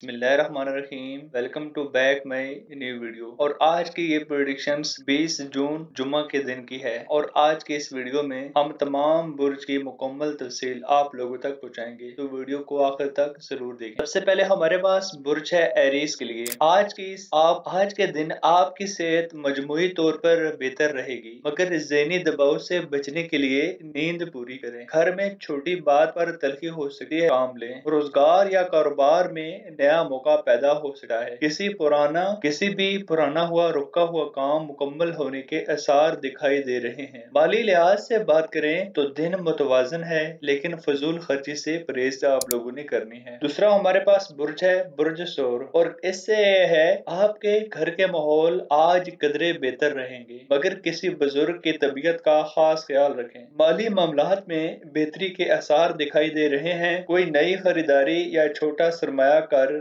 बिस्मिल्लाहिर्रहमानिर्रहीम। Welcome to back my new video. और आज की ये प्रेडिक्शंस 20 जून जुम्मा के दिन की है और आज के इस वीडियो में हम तमाम बुर्ज की मुकम्मल तफसील आप लोगों तक पहुंचाएंगे, तो वीडियो को आखिर तक जरूर देखें। सबसे पहले हमारे पास बुर्ज है एरीज के लिए। आज के दिन आपकी सेहत मजमूई तौर पर बेहतर रहेगी, मगर ज़हनी दबाव से बचने के लिए नींद पूरी करें। घर में छोटी बात पर तलखी हो सकती है, काम लें। रोजगार या कारोबार में नया मौका पैदा हो सकता है। किसी भी पुराना हुआ रुका हुआ काम मुकम्मल होने के आसार दिखाई दे रहे हैं। माली लिहाज से बात करें तो दिन मुतवाजन है, लेकिन फजूल खर्ची से परहेज आप लोगों ने करनी है। दूसरा हमारे पास बुर्ज है बुर्ज सौर, और इससे है आपके घर के माहौल आज कदरे बेहतर रहेंगे, मगर किसी बुजुर्ग की तबीयत का खास ख्याल रखें। माली मामलात में बेहतरी के आसार दिखाई दे रहे हैं। कोई नई खरीदारी या छोटा सरमायाकार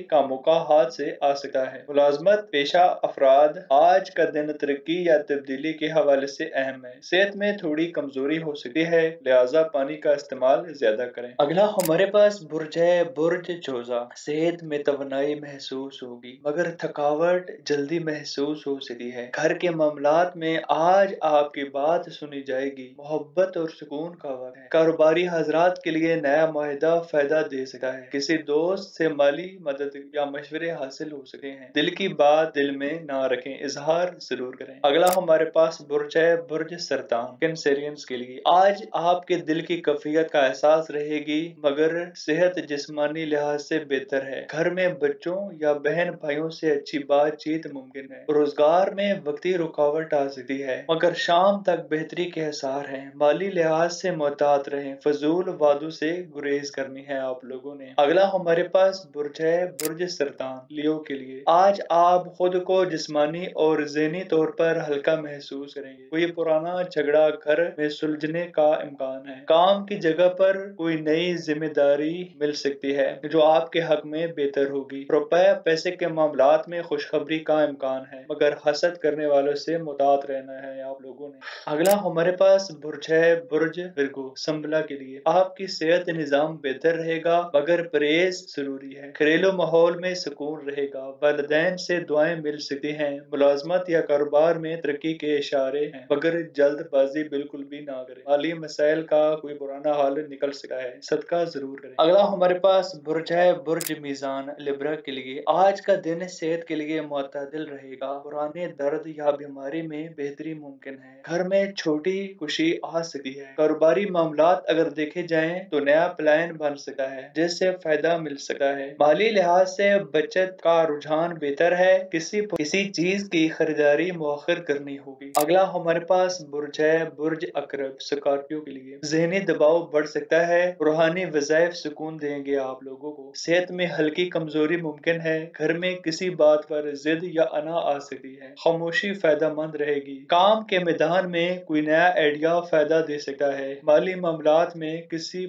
का मौका हाथ से आ सकता है। मुलाजमत पेशा अफराद आज का दिन तरक्की या तब्दीली के हवाले से अहम है। सेहत में थोड़ी कमजोरी हो सकती है, लिहाजा पानी का इस्तेमाल ज्यादा करें। अगला हमारे पास बुर्ज है बुर्ज जोजा। सेहत में तवनाई महसूस होगी, मगर थकावट जल्दी महसूस हो सकती है। घर के मामलात में आज आपकी बात सुनी जाएगी। मोहब्बत और सुकून का वक्त है। कारोबारी हजरात के लिए नया मुआहदा फायदा दे सकता है। किसी दोस्त से माली मदद या मशवरे हासिल हो सकते हैं। दिल की बात दिल में ना रखें, इजहार जरूर करें। अगला हमारे पास बुर्ज है बुर्ज सरतान। कैंसेरियंस के लिए आज आपके दिल की कैफियत का एहसास रहेगी, मगर सेहत जिस्मानी लिहाज से बेहतर है। घर में बच्चों या बहन भाइयों से अच्छी बातचीत मुमकिन है। रोजगार में वक्ती रुकावट आ सकती है, मगर शाम तक बेहतरी के आसार हैं। माली लिहाज से मोहतात रहें, फजूल वादों से गुरेज करनी है आप लोगों ने। अगला हमारे पास बुर्ज है बुर्ज सरतान लियो के लिए। आज आप खुद को जिस्मानी और ज़हनी तौर पर हल्का महसूस करेंगे। कोई पुराना झगड़ा घर में सुलझने का इम्कान है। काम की जगह पर कोई नई जिम्मेदारी मिल सकती है जो आपके हक में बेहतर होगी। रुपए पैसे के मामलात में खुशखबरी का इम्कान है, मगर हसद करने वालों से मुतात रहना है आप लोगों ने। अगला हमारे पास बुर्ज है बुर्ज विर्गो संबला के लिए। आपकी सेहत निजाम बेहतर रहेगा, मगर परहेज जरूरी है। घरेलू माहौल में सुकून रहेगा। वालिदैन से दुआएं मिल सकती हैं। मुलाजमत या कारोबार में तरक्की के इशारे हैं, मगर जल्दबाजी बिल्कुल भी ना करें। माली मसाइल का कोई पुराना हाल निकल सका है, सदका जरूर करें। अगला हमारे पास बुर्ज है बुर्ज मीजान लिब्रा के लिए। आज का दिन सेहत के लिए मुतदिल रहेगा। पुराने दर्द या बीमारी में बेहतरी मुमकिन है। घर में छोटी खुशी आ सकती है। कारोबारी मामलात अगर देखे जाएं तो नया प्लान बन सकता है, जिससे फायदा मिल सकता है। माली लिहाज से बचत का रुझान बेहतर है। किसी चीज की खरीदारी मुअख्खर करनी होगी। अगला हमारे पास बुर्ज है बुर्ज अकरब स्कॉर्पियो के लिए। ज़हनी दबाव बढ़ सकता है। रूहानी वज़ाइफ सुकून देंगे आप लोगों को। सेहत में हल्की कमजोरी मुमकिन है। घर में किसी बात पर जिद या अना आ सकती है। खामोशी फायदेमंद रहेगी। काम के मैदान में कोई नया आइडिया फायदा दे सकता है। माली मामलात में किसी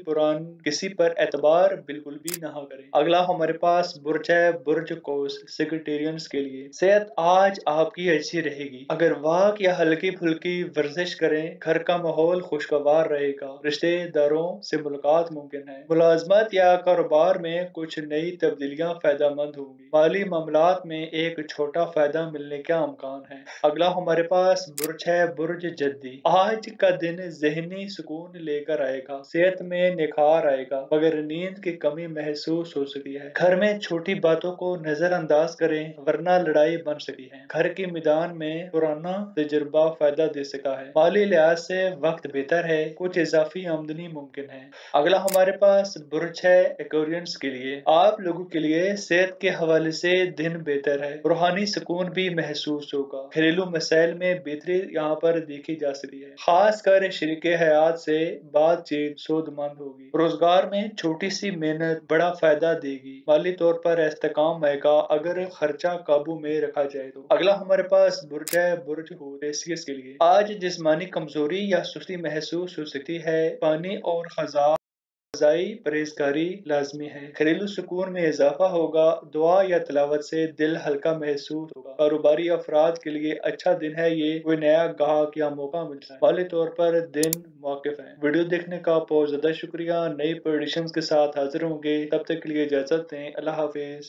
पर एतबार बिल्कुल भी ना करें। अगला हमारे पास बुर्ज है बुर्ज कोस सेक्रेटेरियंस के लिए। सेहत आज आपकी अच्छी रहेगी। अगर वॉक या हल्की फुल्की वर्जिश करें, घर का माहौल खुशगवार रहेगा। रिश्तेदारों से मुलाकात मुमकिन है। मुलाजमत या कारोबार में कुछ नई तब्दीलियां फायदेमंद होंगी। माली मामलात में एक छोटा फायदा मिलने का इम्कान है। अगला हमारे पास बुर्ज है बुर्ज जद्दी। आज का दिन जहनी सुकून लेकर आएगा। सेहत में निखार आएगा, मगर नींद की कमी महसूस हो सकती है। घर में छोटी बातों को नजरअंदाज करें, वरना लड़ाई बन सकती है। घर के मैदान में पुराना तजुर्बा फायदा दे सकता है। माली लिहाज से वक्त बेहतर है। कुछ इजाफी आमदनी मुमकिन है। अगला हमारे पास बुर्ज है एक्वेरियंस के लिए। आप लोगों के लिए सेहत के हवाले से दिन बेहतर है। रूहानी सुकून भी महसूस होगा। घरेलू मसाइल में बेहतरी यहाँ पर देखी जा सकती है। खास कर शरीके हयात से बातचीत सूदमंद होगी। रोजगार में छोटी सी मेहनत बड़ा फायदा देगी। माली तौर पर इस्तेकाम आएगा अगर खर्चा काबू में रखा जाए तो। अगला हमारे पास बुर्ज है बुर्ज होरेसियस के लिए। आज जिस्मानी कमजोरी या सुस्ती महसूस हो सकती है। पानी और खजा غذائی پرہیزگاری لازمی ہے۔ گھریلو سکون میں اضافہ ہوگا، دعا یا تلاوت سے دل ہلکا محسوس ہوگا۔ کاروباری افراد کے لیے اچھا دن ہے، یہ کوئی نیا گاہک یا موقع ملتا ہے۔ مالی طور پر دن موقف ہیں۔ ویڈیو دیکھنے کا بہت زیادہ شکریہ۔ نئی پریڈکشنز کے ساتھ حاضر ہوں گے، تب تک کے لیے اجازت دیں۔ اللہ حافظ۔